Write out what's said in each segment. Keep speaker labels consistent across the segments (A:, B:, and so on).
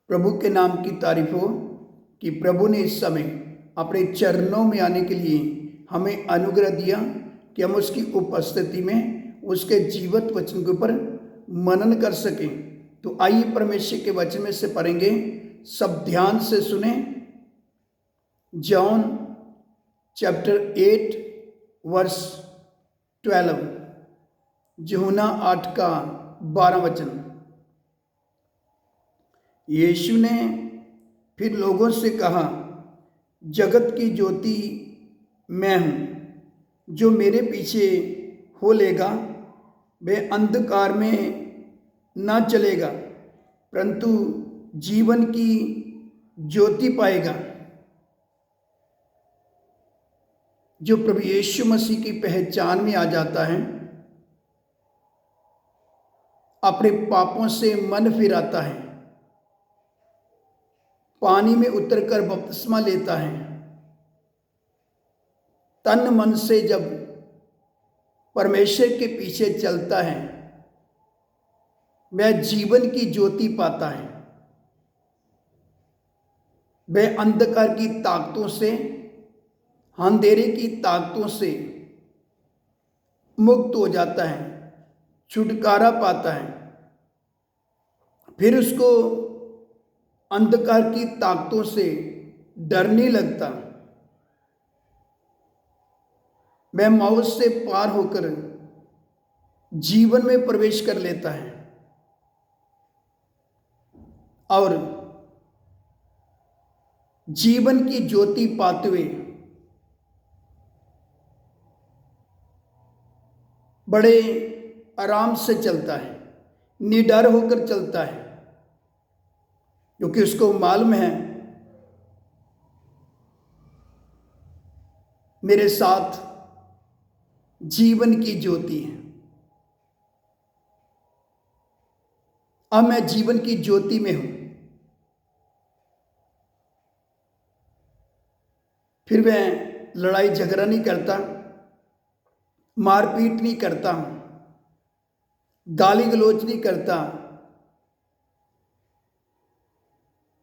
A: प्रभु के नाम की तारीफ हो कि प्रभु ने इस समय अपने चरणों में आने के लिए हमें अनुग्रह दिया कि हम उसकी उपस्थिति में उसके जीवित वचन के ऊपर मनन कर सकें। तो आइए परमेश्वर के वचन में से पढ़ेंगे, सब ध्यान से सुने। जॉन चैप्टर 8 वर्स 12, यूहन्ना 8 का 12 वचन। यीशु ने फिर लोगों से कहा, जगत की ज्योति मैं हूँ। जो मेरे पीछे हो लेगा वह अंधकार में ना चलेगा परंतु जीवन की ज्योति पाएगा। जो प्रभु यीशु मसीह की पहचान में आ जाता है, अपने पापों से मन फिराता है, पानी में उतरकर बपतिस्मा लेता है, तन मन से जब परमेश्वर के पीछे चलता है, वह जीवन की ज्योति पाता है। वह अंधकार की ताकतों से, अंधेरे की ताकतों से मुक्त हो जाता है, छुटकारा पाता है। फिर उसको अंधकार की ताकतों से डर नहीं लगता। वह मौत से पार होकर जीवन में प्रवेश कर लेता है और जीवन की ज्योति पाते हुए बड़े आराम से चलता है, निडर होकर चलता है, क्योंकि उसको मालूम है मेरे साथ जीवन की ज्योति है। अब मैं जीवन की ज्योति में हूं। फिर वह लड़ाई झगड़ा नहीं करता, मारपीट नहीं करता, गाली गलौज नहीं करता,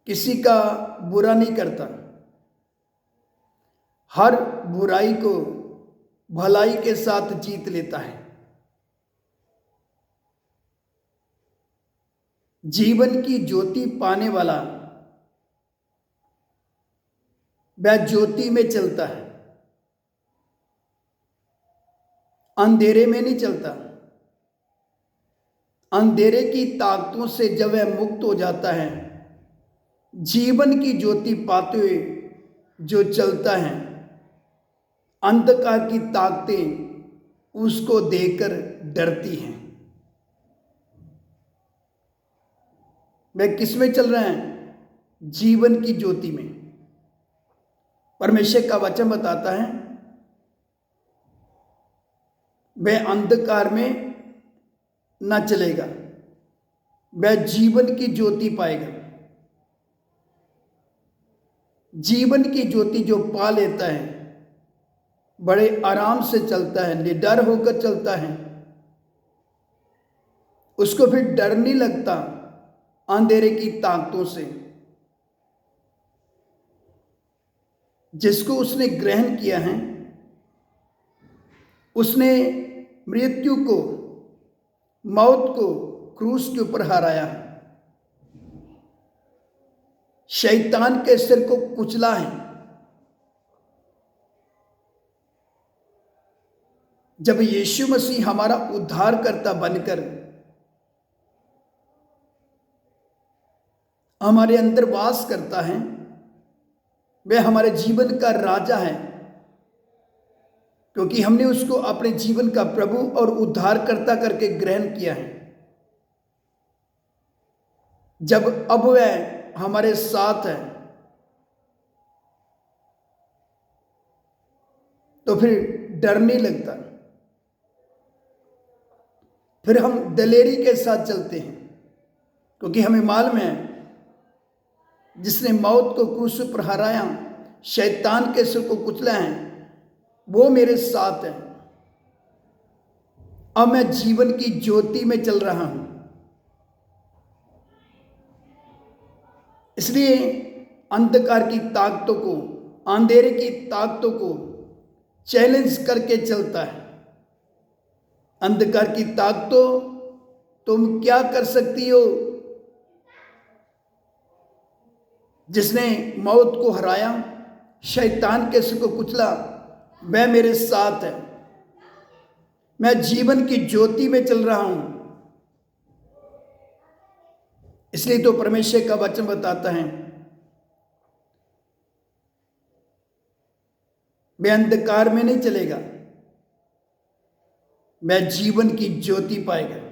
A: किसी का बुरा नहीं करता। हर बुराई को भलाई के साथ जीत लेता है। जीवन की ज्योति पाने वाला वह ज्योति में चलता है, अंधेरे में नहीं चलता। अंधेरे की ताकतों से जब वह मुक्त हो जाता है, जीवन की ज्योति पाते हुए जो चलता है, अंधकार की ताकतें उसको देखकर डरती हैं। वह किस में चल रहे हैं? जीवन की ज्योति में। परमेश्वर का वचन बताता है वह अंधकार में न चलेगा, वह जीवन की ज्योति पाएगा। जीवन की ज्योति जो पा लेता है, बड़े आराम से चलता है, निडर होकर चलता है। उसको फिर डर नहीं लगता अंधेरे की ताकतों से। जिसको उसने ग्रहण किया है, उसने मृत्यु को, मौत को क्रूस के ऊपर हराया है, शैतान के सिर को कुचला है। जब यीशु मसीह हमारा उद्धारकर्ता बनकर हमारे अंदर वास करता है, वह हमारे जीवन का राजा है, क्योंकि हमने उसको अपने जीवन का प्रभु और उद्धारकर्ता करके ग्रहण किया है। जब अब वह हमारे साथ है तो फिर डर नहीं लगता। फिर हम दलेरी के साथ चलते हैं, क्योंकि हमें मालूम है जिसने मौत को क्रूस पर हराया, शैतान के सिर को कुचला है, वो मेरे साथ है। अब मैं जीवन की ज्योति में चल रहा हूं। इसलिए अंधकार की ताकतों को, अंधेरे की ताकतों को चैलेंज करके चलता है। अंधकार की ताकतों, तुम क्या कर सकती हो? जिसने मौत को हराया, शैतान के सिर को कुचला, वह मेरे साथ है। मैं जीवन की ज्योति में चल रहा हूं। इसलिए तो परमेश्वर का वचन बताता है, वह अंधकार में नहीं चलेगा, वह जीवन की ज्योति पाएगा।